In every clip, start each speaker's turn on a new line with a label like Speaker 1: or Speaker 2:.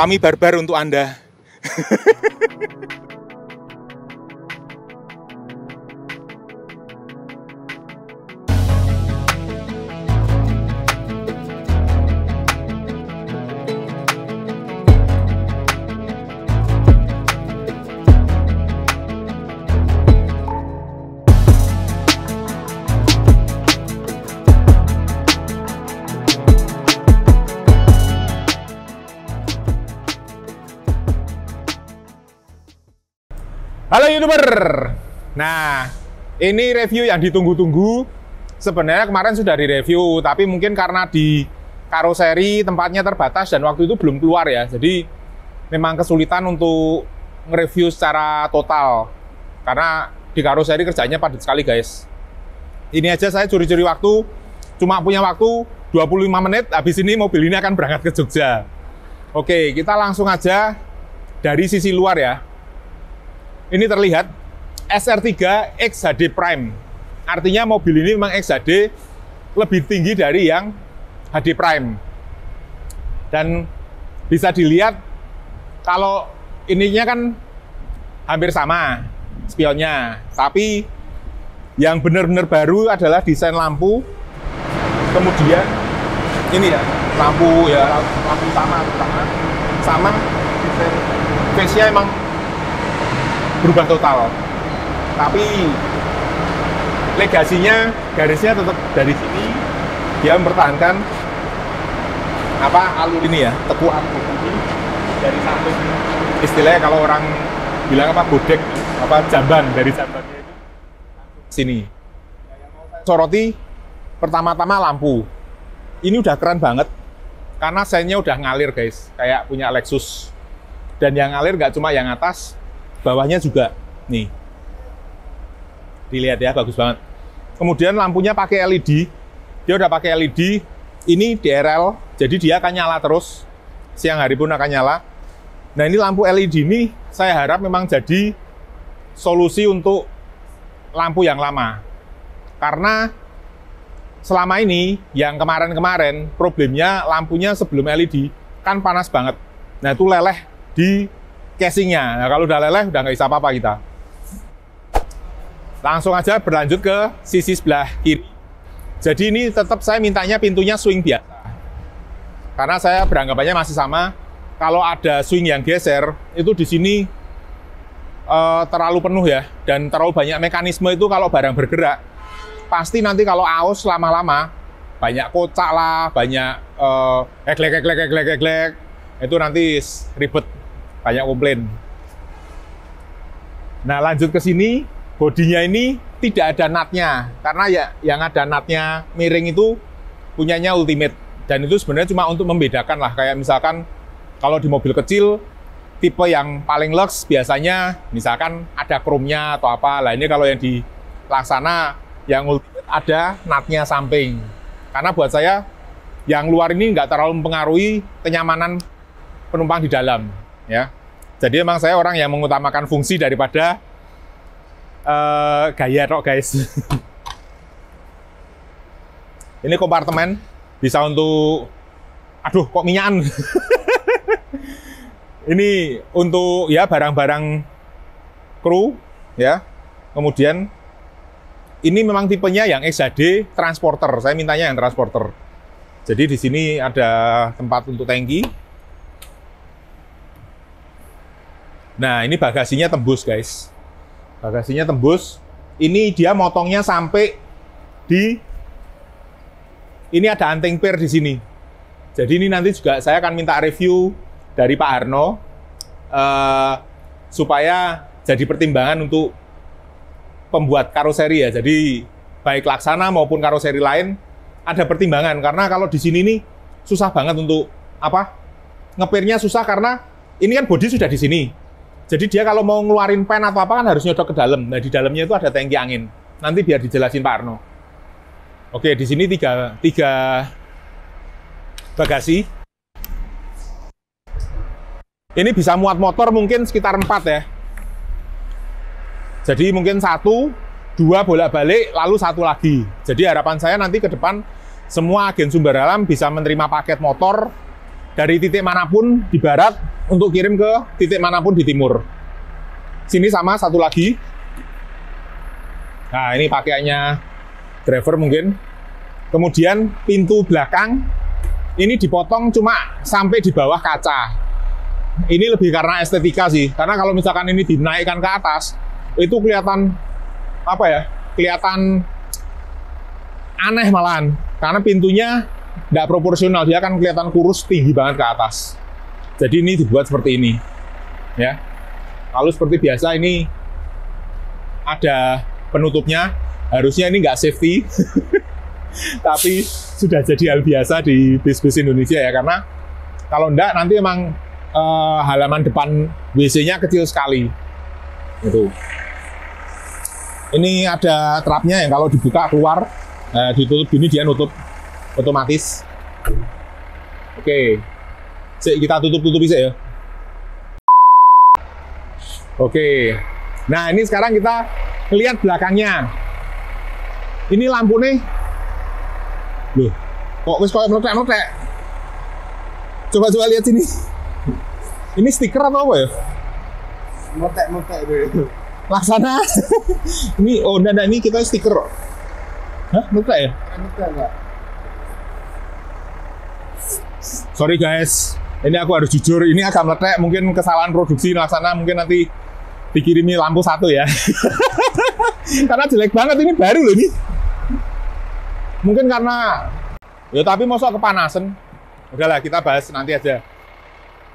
Speaker 1: Kami barbar untuk Anda. Halo YouTuber. Nah, ini review yang ditunggu-tunggu. Sebenarnya kemarin sudah direview, tapi mungkin karena di karoseri tempatnya terbatas dan waktu itu belum keluar ya. Jadi memang kesulitan untuk nge-review secara total. Karena di karoseri kerjanya padat sekali, guys. Ini aja saya curi-curi waktu, cuma punya waktu 25 menit, habis ini mobil ini akan berangkat ke Jogja. Oke, kita langsung aja dari sisi luar ya. Ini terlihat SR3 XHD Prime. Artinya mobil ini memang XHD lebih tinggi dari yang HD Prime. Dan bisa dilihat kalau ininya kan hampir sama spionnya. Tapi yang benar-benar baru adalah desain lampu. Kemudian ini ya, lampu utama sama desain face-nya emang berubah total, tapi legasinya, garisnya tetap dari sini. Dia mempertahankan alur ini ya, tekuan ini dari samping. Istilahnya kalau orang bilang bodek, jamban dari jambannya itu sini. Soroti pertama-tama lampu. Ini udah keren banget karena seinnya udah ngalir, guys, kayak punya Lexus. Dan yang ngalir nggak cuma yang atas, bawahnya juga nih, dilihat ya, bagus banget. Kemudian lampunya pakai LED, dia udah pakai LED. Ini DRL, jadi dia akan nyala terus, siang hari pun akan nyala. Nah, ini lampu LED ini saya harap memang jadi solusi untuk lampu yang lama, karena selama ini yang kemarin-kemarin problemnya lampunya sebelum LED kan panas banget. Nah, itu leleh di casingnya. Nah, kalau udah leleh, udah nggak bisa apa-apa kita. Langsung aja berlanjut ke sisi sebelah kiri. Jadi ini tetap saya mintanya pintunya swing biasa. Karena saya beranggapannya masih sama. Kalau ada swing yang geser, itu di sini terlalu penuh ya. Dan terlalu banyak mekanisme itu kalau barang bergerak. Pasti nanti kalau aus lama-lama, banyak kocak lah, banyak eglek. Itu nanti ribet. Banyak komplain. Nah, lanjut ke sini, bodinya ini tidak ada nutnya, karena ya yang ada nutnya miring itu punyanya Ultimate, dan itu sebenarnya cuma untuk membedakan lah, kayak misalkan kalau di mobil kecil tipe yang paling lux biasanya misalkan ada chrome-nya atau apa. Lah ini kalau yang di Laksana yang Ultimate ada nutnya samping, karena buat saya yang luar ini nggak terlalu mempengaruhi kenyamanan penumpang di dalam. Ya, jadi emang saya orang yang mengutamakan fungsi daripada gaya tok, guys. Ini kompartemen bisa untuk, aduh kok minyakan. Ini untuk ya barang-barang kru ya. Kemudian ini memang tipenya yang XHD transporter. Saya mintanya yang transporter. Jadi di sini ada tempat untuk tangki. Nah, ini bagasinya tembus, guys. Bagasinya tembus. Ini dia motongnya sampai di... Ini ada anting per di sini. Jadi ini nanti juga saya akan minta review dari Pak Harno. Supaya jadi pertimbangan untuk pembuat karoseri ya. Jadi baik Laksana maupun karoseri lain ada pertimbangan. Karena kalau di sini nih susah banget untuk ngepirnya susah, karena ini kan bodi sudah di sini. Jadi dia kalau mau ngeluarin pen atau apa kan harus nyodok ke dalam. Nah, di dalamnya itu ada tangki angin. Nanti biar dijelasin Pak Arno. Oke, di sini tiga bagasi. Ini bisa muat motor mungkin sekitar 4 ya. Jadi mungkin 1, 2 bolak-balik, lalu 1 lagi. Jadi harapan saya nanti ke depan semua agen sumber alam bisa menerima paket motor dari titik manapun di barat untuk kirim ke titik manapun di timur. Sini sama satu lagi. Nah, ini pakaiannya driver mungkin. Kemudian pintu belakang ini dipotong cuma sampai di bawah kaca. Ini lebih karena estetika sih. Karena kalau misalkan ini dinaikkan ke atas, itu kelihatan apa ya? Kelihatan aneh malahan. Karena pintunya nggak proporsional, dia akan kelihatan kurus tinggi banget ke atas. Jadi ini dibuat seperti ini, ya. Lalu seperti biasa ini ada penutupnya. Harusnya ini nggak safety, tapi sudah jadi hal biasa di bis-bis Indonesia ya. Karena kalau enggak nanti emang halaman depan WC-nya kecil sekali. Itu. Ini ada trapnya yang kalau dibuka keluar, ditutup gini dia nutup otomatis. Oke. Kita tutup bisa ya. Oke. Nah, ini sekarang kita lihat belakangnya. Ini lampu nih. Loh, kok wis koyo meletek-meletek. Coba lihat sini. Ini stiker atau apa ya?
Speaker 2: Meletek deh.
Speaker 1: Laksana. Ini oh enggak, ini kita stiker. Hah, meletek ya?
Speaker 2: Meletek enggak?
Speaker 1: Sorry guys. Ini aku harus jujur, ini agak meletek, mungkin kesalahan produksi Laksana, mungkin nanti dikirimi lampu satu ya. Karena jelek banget, ini baru loh ini. Mungkin karena, ya tapi masa kepanasan. Udahlah, kita bahas nanti aja.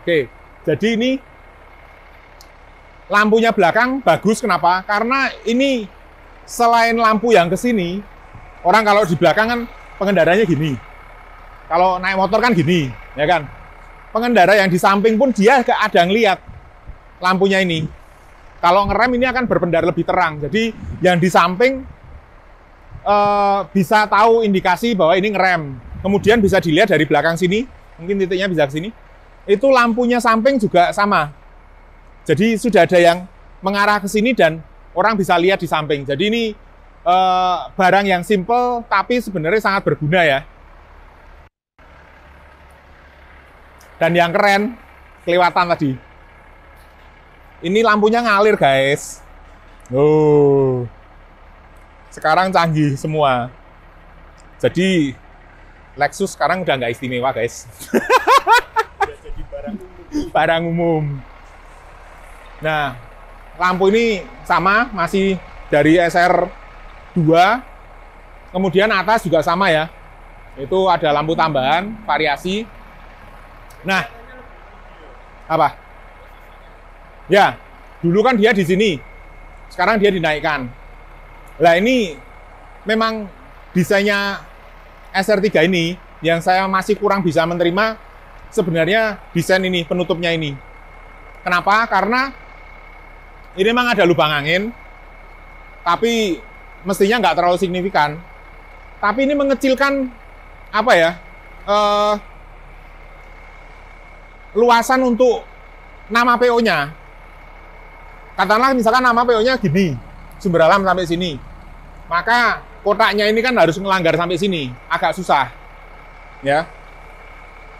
Speaker 1: Oke, jadi ini lampunya belakang bagus, kenapa? Karena ini selain lampu yang ke sini, orang kalau di belakang kan pengendaranya gini. Kalau naik motor kan gini, ya kan? Pengendara yang di samping pun dia ada ngeliat lampunya ini. Kalau ngerem ini akan berpendar lebih terang. Jadi yang di samping bisa tahu indikasi bahwa ini ngerem. Kemudian bisa dilihat dari belakang sini, mungkin titiknya bisa ke sini. Itu lampunya samping juga sama. Jadi sudah ada yang mengarah ke sini dan orang bisa lihat di samping. Jadi ini barang yang simple tapi sebenarnya sangat berguna ya. Dan yang keren, kelewatan tadi. Ini lampunya ngalir, guys. Oh. Sekarang canggih semua. Jadi, Lexus sekarang udah nggak istimewa, guys. Udah jadi barang umum. Nah, lampu ini sama, masih dari SR2. Kemudian atas juga sama ya. Itu ada lampu tambahan, variasi. Nah, apa? Ya, dulu kan dia di sini, sekarang dia dinaikkan. Lah ini memang desainnya SR3 ini yang saya masih kurang bisa menerima sebenarnya desain ini, penutupnya ini. Kenapa? Karena ini memang ada lubang angin, tapi mestinya nggak terlalu signifikan. Tapi ini mengecilkan apa ya? Luasan untuk nama PO-nya. Katakanlah misalkan nama PO-nya gini, Sumber Alam sampai sini. Maka kotaknya ini kan harus melanggar sampai sini, agak susah. Ya.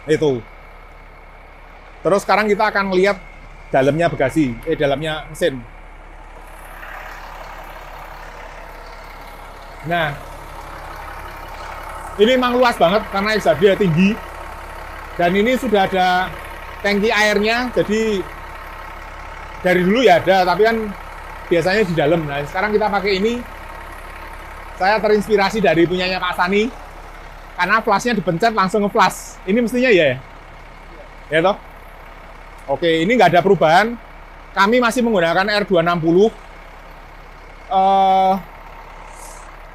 Speaker 1: Itu. Terus sekarang kita akan lihat dalamnya bagasi, dalamnya mesin. Nah, ini memang luas banget karena exhaustnya tinggi. Dan ini sudah ada tangki airnya, jadi dari dulu ya ada, tapi kan biasanya di dalam. Nah, sekarang kita pakai ini. Saya terinspirasi dari punyanya Pak Sani, karena flashnya dipencet langsung nge-flash. Ini mestinya ya? Ya toh? Oke, ini nggak ada perubahan. Kami masih menggunakan R260.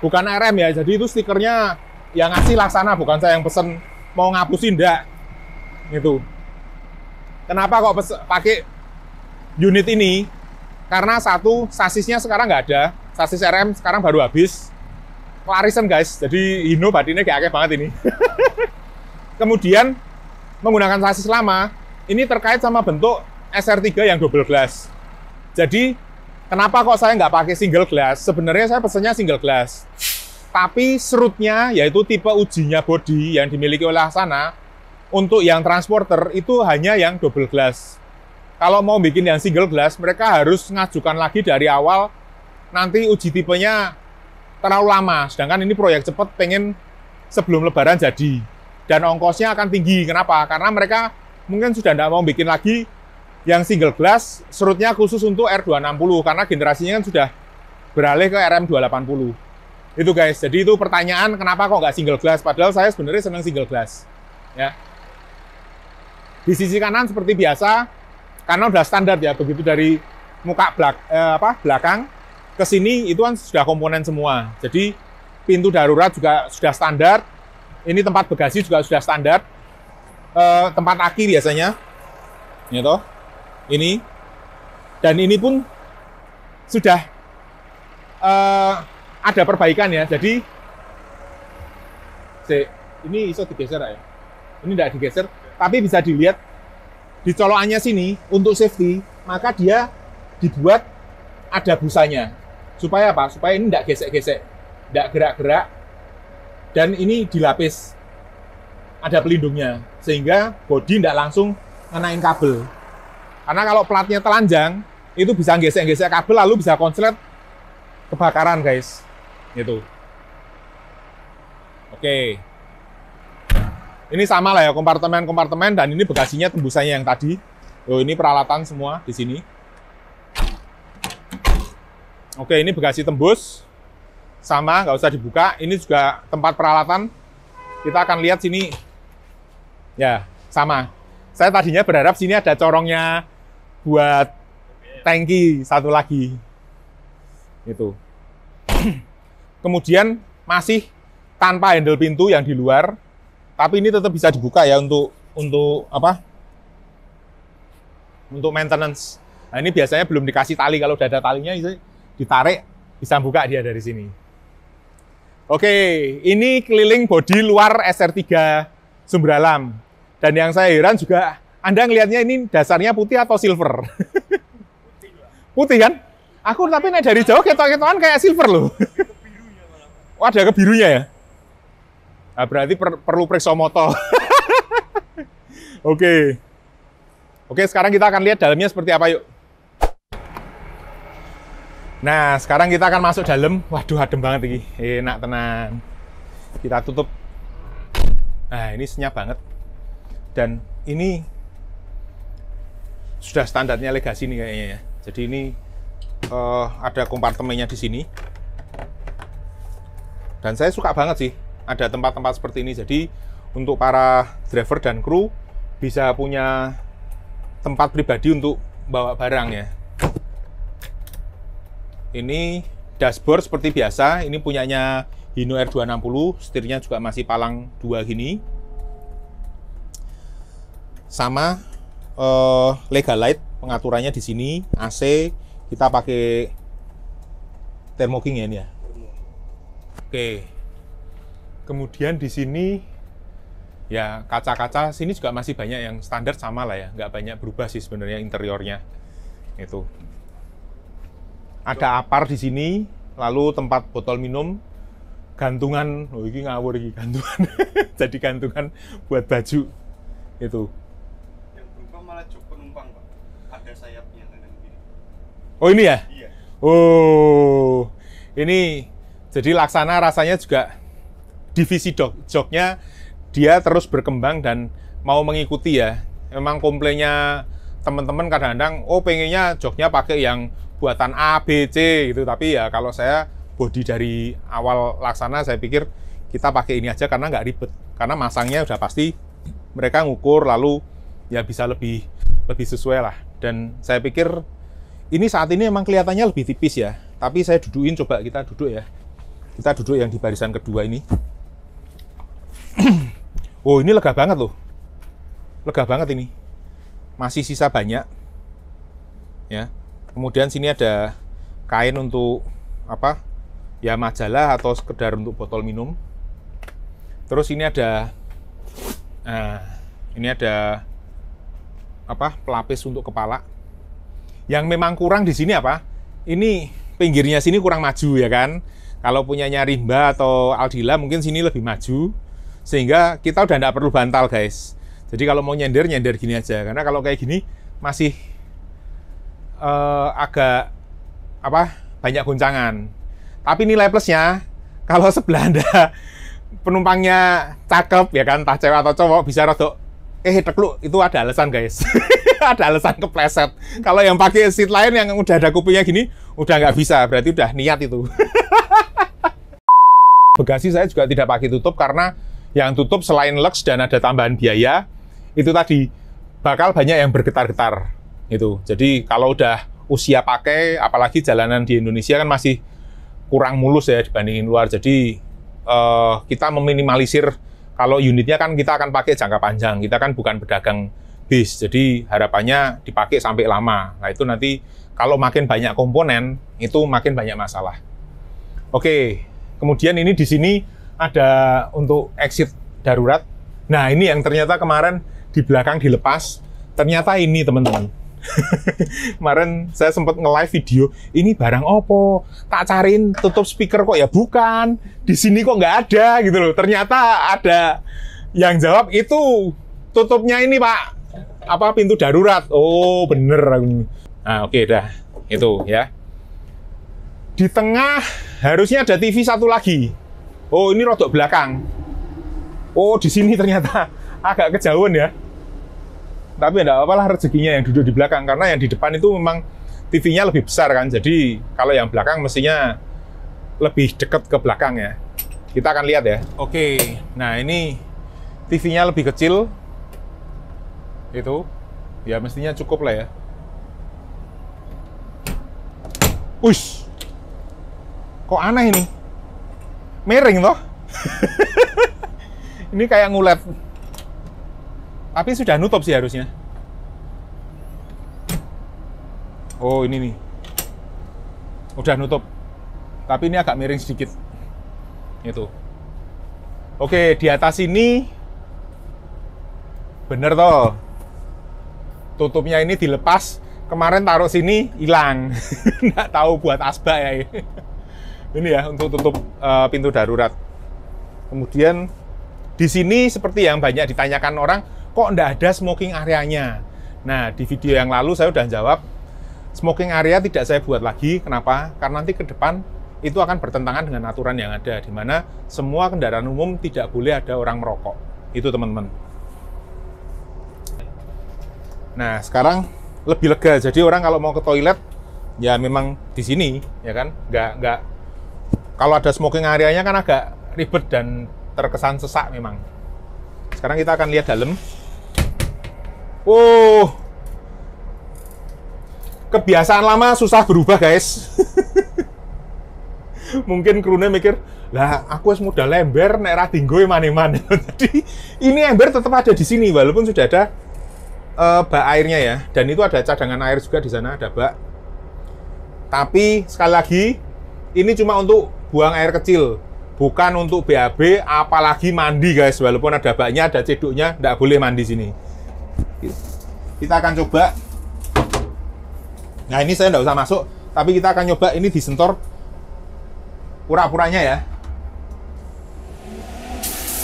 Speaker 1: Bukan RM ya, jadi itu stikernya yang ngasih Laksana, bukan saya yang pesen mau ngapusin, enggak. Gitu. Kenapa kok pakai unit ini? Karena satu, sasisnya sekarang nggak ada. Sasis RM sekarang baru habis. Kelarisan guys, jadi Hino batinnya kayak banget ini. Kemudian, menggunakan sasis lama, ini terkait sama bentuk SR3 yang double glass. Jadi, kenapa kok saya nggak pakai single glass? Sebenarnya saya pesennya single glass. Tapi serutnya, yaitu tipe ujinya body yang dimiliki oleh Laksana, untuk yang transporter itu hanya yang double glass. Kalau mau bikin yang single glass, mereka harus ngajukan lagi dari awal, nanti uji tipenya terlalu lama. Sedangkan ini proyek cepat, pengen sebelum lebaran jadi. Dan ongkosnya akan tinggi. Kenapa? Karena mereka mungkin sudah tidak mau bikin lagi yang single glass, serutnya khusus untuk R260, karena generasinya kan sudah beralih ke RM280. Itu guys, jadi itu pertanyaan kenapa kok nggak single glass, padahal saya sebenarnya senang single glass. Ya. Di sisi kanan seperti biasa, karena udah standar ya, begitu dari muka belakang ke sini itu kan sudah komponen semua. Jadi pintu darurat juga sudah standar, ini tempat bagasi juga sudah standar, tempat aki biasanya, ya toh, ini, dan ini pun sudah ada perbaikan ya. Jadi ini iso digeser ya, ini tidak digeser, tapi bisa dilihat di colokannya sini untuk safety, maka dia dibuat ada busanya. Supaya apa? Supaya ini tidak gesek-gesek, tidak gerak-gerak, dan ini dilapis, ada pelindungnya, sehingga bodi tidak langsung ngenain kabel. Karena kalau platnya telanjang, itu bisa gesek-gesek kabel, lalu bisa konslet kebakaran, guys. Gitu. Oke. Ini sama lah ya, kompartemen-kompartemen, dan ini bagasinya tembusannya yang tadi. Oh, ini peralatan semua di sini. Oke, ini bagasi tembus. Sama, nggak usah dibuka. Ini juga tempat peralatan. Kita akan lihat sini. Ya, sama. Saya tadinya berharap sini ada corongnya buat tangki satu lagi. Itu. Kemudian masih tanpa handle pintu yang di luar. Tapi ini tetap bisa dibuka ya untuk apa? Untuk maintenance. Nah, ini biasanya belum dikasih tali. Kalau udah ada talinya, ditarik, bisa buka dia dari sini. Oke, ini keliling bodi luar SR3 sumber alam. Dan yang saya heran juga, Anda ngelihatnya ini dasarnya putih atau silver? Putih kan? Aku tapi naik dari jauh ketok-ketokan kayak silver loh. Oh, ada kebirunya ya? Nah, berarti perlu periksa motor. Oke. Oke, sekarang kita akan lihat dalamnya seperti apa, yuk. Nah, sekarang kita akan masuk dalam. Waduh, adem banget ini. Enak tenan. Kita tutup. Nah, ini senyap banget. Dan ini sudah standarnya Legacy nih kayaknya ya. Jadi ini ada kompartemennya di sini. Dan saya suka banget sih ada tempat-tempat seperti ini. Jadi untuk para driver dan kru bisa punya tempat pribadi untuk bawa barang ya. Ini dashboard seperti biasa. Ini punyanya Hino R260. Setirnya juga masih palang 2 gini. Sama Legalite pengaturannya di sini. AC kita pakai Thermo King ya ini ya. Oke. Kemudian di sini ya kaca-kaca sini juga masih banyak yang standar sama lah ya, nggak banyak berubah sih sebenarnya interiornya. Itu. Ada apar di sini, lalu tempat botol minum, gantungan, oh ini ngawur ini gantungan, jadi gantungan buat baju itu.
Speaker 2: Yang berubah malah jok penumpang Pak, ada sayapnya kanan kiri.
Speaker 1: Oh ini ya?
Speaker 2: Iya.
Speaker 1: Oh ini jadi Laksana rasanya juga divisi joknya dia terus berkembang dan mau mengikuti ya. Memang komplainnya teman-teman kadang-kadang, oh pengennya joknya pakai yang buatan A, B, C gitu. Tapi ya kalau saya body dari awal Laksana saya pikir kita pakai ini aja karena nggak ribet. Karena masangnya udah pasti mereka ngukur lalu ya bisa lebih sesuai lah. Dan saya pikir ini saat ini emang kelihatannya lebih tipis ya. Tapi saya dudukin, coba kita duduk ya. Kita duduk yang di barisan kedua ini. Oh ini lega banget loh. Lega banget ini. Masih sisa banyak. Ya. Kemudian sini ada kain untuk apa? Ya majalah atau sekedar untuk botol minum. Terus ini ada apa? Pelapis untuk kepala. Yang memang kurang di sini apa? Ini pinggirnya sini kurang maju ya kan. Kalau punyanya Rimba atau Aldila mungkin sini lebih maju. Sehingga kita udah nggak perlu bantal guys. Jadi kalau mau nyender gini aja. Karena kalau kayak gini masih agak banyak goncangan. Tapi nilai plusnya kalau sebelah Anda penumpangnya cakep ya kan, entah cewek atau cowok, bisa rodok tekluk, itu ada alasan guys. Ada alasan kepleset. Kalau yang pakai seat lain yang udah ada kupingnya gini, udah nggak bisa, berarti udah niat itu. Bagasi saya juga tidak pakai tutup karena yang tutup selain lux dan ada tambahan biaya, itu tadi bakal banyak yang bergetar-getar itu. Jadi kalau udah usia pakai, apalagi jalanan di Indonesia kan masih kurang mulus ya dibandingin luar. Jadi kita meminimalisir kalau unitnya kan kita akan pakai jangka panjang. Kita kan bukan pedagang bis, jadi harapannya dipakai sampai lama. Nah itu nanti kalau makin banyak komponen, itu makin banyak masalah. Oke, kemudian ini di sini ada untuk exit darurat. Nah ini yang ternyata kemarin di belakang dilepas. Ternyata ini teman-teman. Kemarin saya sempat nge-live video, ini barang opo? Tak cariin tutup speaker kok ya bukan. Di sini kok nggak ada gitu loh. Ternyata ada yang jawab itu tutupnya ini Pak. Pintu darurat. Oh bener. Nah oke dah. Itu ya. Di tengah harusnya ada TV satu lagi. Oh ini rodok belakang. Oh di sini ternyata agak kejauhan ya. Tapi enggak apa-apa lah rezekinya yang duduk di belakang, karena yang di depan itu memang TV-nya lebih besar kan. Jadi kalau yang belakang mestinya lebih dekat ke belakang ya. Kita akan lihat ya. Oke, nah ini TV-nya lebih kecil. Itu ya mestinya cukup lah ya. Ush, kok aneh ini? Miring toh? Ini kayak ngulet. Tapi sudah nutup sih harusnya. Oh ini nih. Udah nutup. Tapi ini agak miring sedikit. Itu. Oke, di atas ini bener toh. Tutupnya ini dilepas. Kemarin taruh sini hilang. Nggak tahu buat asbak ya. Ini ya untuk tutup pintu darurat. Kemudian di sini seperti yang banyak ditanyakan orang, kok nggak ada smoking areanya? Nah, di video yang lalu saya udah jawab, smoking area tidak saya buat lagi. Kenapa? Karena nanti ke depan itu akan bertentangan dengan aturan yang ada, di mana semua kendaraan umum tidak boleh ada orang merokok. Itu teman-teman. Nah, sekarang lebih lega. Jadi orang kalau mau ke toilet, ya memang di sini, ya kan? Nggak. Kalau ada smoking areanya kan agak ribet dan terkesan sesak memang. Sekarang kita akan lihat dalam. Oh, kebiasaan lama susah berubah guys. Mungkin krunya mikir, lah aku harus modal ember, nek ra dinggo mane-mane. Jadi ini ember tetap ada di sini walaupun sudah ada bak airnya ya. Dan itu ada cadangan air juga di sana, ada bak. Tapi sekali lagi, ini cuma untuk buang air kecil, bukan untuk BAB, apalagi mandi guys. Walaupun ada baknya, ada ceduknya, nggak boleh mandi sini. Kita akan coba. Nah ini saya nggak usah masuk, tapi kita akan coba ini disentor pura-puranya ya.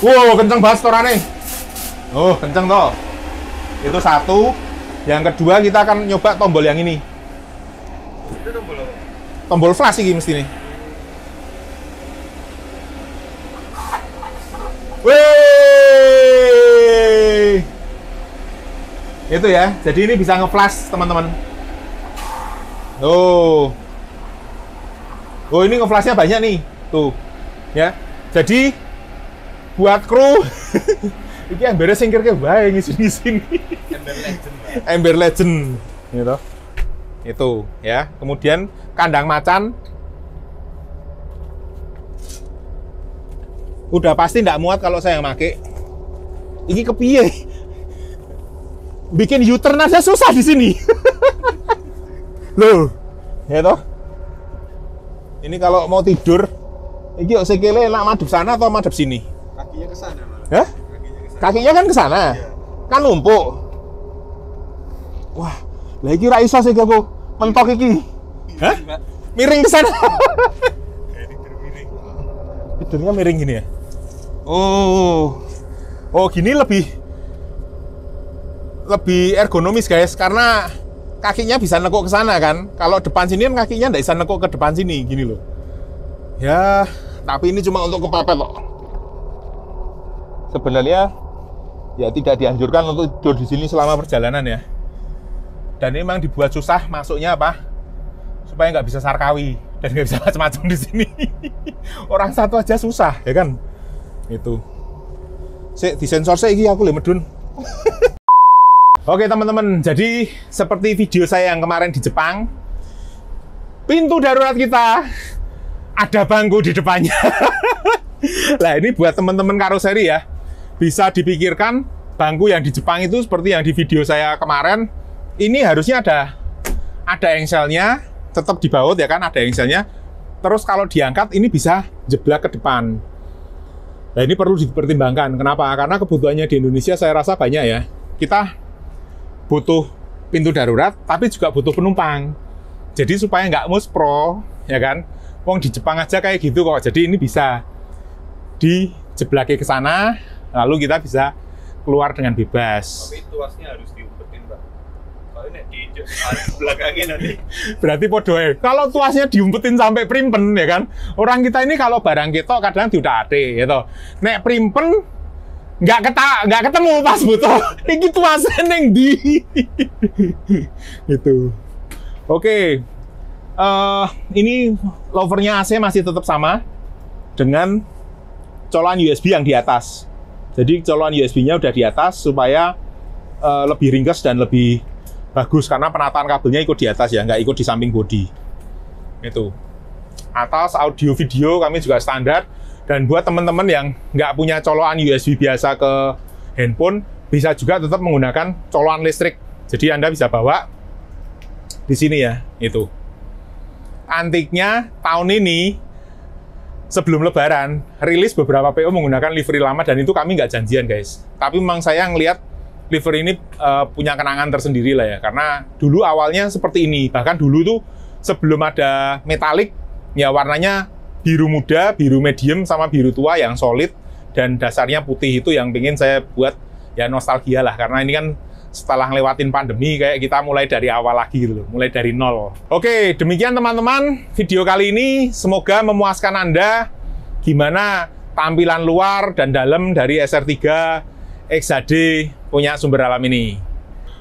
Speaker 1: Wow, kenceng banget storannya. Oh, kenceng toh. Itu satu. Yang kedua kita akan nyoba tombol yang ini.
Speaker 2: Itu tombol apa?
Speaker 1: Tombol flash ini mesti nih. Wih, itu ya. Jadi ini bisa nge-flash teman-teman. Oh, ini nge-flashnya banyak nih, tuh, ya. Jadi buat kru, ini ember singkir ke bae ngisi-ngisi. Ember legend, gitu. Itu, ya. Kemudian kandang macan. Udah pasti nggak muat kalau saya yang make. Ini kepiye? Bikin U-turn aja susah di sini. Loh, ya toh? Ini kalau mau tidur, ini sekele enak madep sana atau madep sini?
Speaker 2: Kakinya ke sana malah.
Speaker 1: Hah? Kakinya kan ke sana. Iya. Kan numpuk. Wah, lah iki ra iso sikilku mentok iki. Hah? Miring ke sana. Tidurnya miring gini ya? Oh, gini lebih lebih ergonomis guys, karena kakinya bisa nekuk ke sana kan. Kalau depan sini kan kakinya nggak bisa nekuk ke depan sini, gini loh. Ya, tapi ini cuma untuk kepepet loh. Sebenarnya ya tidak dianjurkan untuk tidur di sini selama perjalanan ya. Dan ini memang dibuat susah masuknya apa? Supaya nggak bisa sarkawi dan nggak bisa macam-macam di sini. Orang satu aja susah, ya kan? Itu. Di sensor saya ini aku medun. Oke teman-teman, jadi seperti video saya yang kemarin di Jepang, pintu darurat kita ada bangku di depannya. Nah ini buat teman-teman karoseri ya, bisa dipikirkan bangku yang di Jepang itu seperti yang di video saya kemarin. Ini harusnya ada engselnya, tetap di baut ya kan, ada engselnya. Terus kalau diangkat ini bisa jeblak ke depan. Nah ini perlu dipertimbangkan. Kenapa? Karena kebutuhannya di Indonesia saya rasa banyak ya. Kita butuh pintu darurat, tapi juga butuh penumpang. Jadi supaya nggak muspro, ya kan? Wong di Jepang aja kayak gitu kok. Jadi ini bisa dijeblaki ke sana, lalu kita bisa keluar dengan bebas.
Speaker 2: Tapi tuasnya harus diumpetin, Pak. Kalau ini di belakangnya nanti.
Speaker 1: Berarti podoe. Kalau tuasnya diumpetin sampai primpen, ya kan? Orang kita ini kalau barang ketok kadang diudah-ate, gitu. Nek primpen nggak ketemu pas butuh. Ini tuasnya neng di. Gitu. Oke. Ini lovernya AC masih tetap sama dengan colokan USB yang di atas. Jadi colokan USB-nya udah di atas supaya lebih ringkas dan lebih bagus karena penataan kabelnya ikut di atas ya, nggak ikut di samping bodi. Itu. Atas audio video kami juga standar. Dan buat teman-teman yang nggak punya colokan USB biasa ke handphone, bisa juga tetap menggunakan colokan listrik. Jadi Anda bisa bawa di sini ya, itu. Antiknya tahun ini sebelum Lebaran rilis beberapa PO menggunakan livery lama dan itu kami nggak janjian guys. Tapi memang saya ngelihat livery ini punya kenangan tersendiri lah ya, karena dulu awalnya seperti ini. Bahkan dulu tuh sebelum ada metalik ya warnanya biru muda, biru medium, sama biru tua yang solid dan dasarnya putih. Itu yang pengen saya buat ya nostalgia lah, karena ini kan setelah ngelewatin pandemi kayak kita mulai dari awal lagi gitu loh, mulai dari nol. Oke, demikian teman-teman video kali ini, semoga memuaskan Anda gimana tampilan luar dan dalam dari SR3 XHD punya sumber alam ini.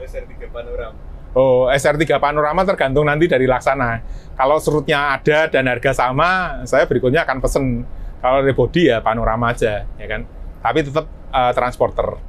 Speaker 2: SR3 Panorama.
Speaker 1: Oh, SR3 Panorama tergantung nanti dari Laksana. Kalau serutnya ada dan harga sama, saya berikutnya akan pesen. Kalau rebody ya Panorama aja, ya kan. Tapi tetap transporter.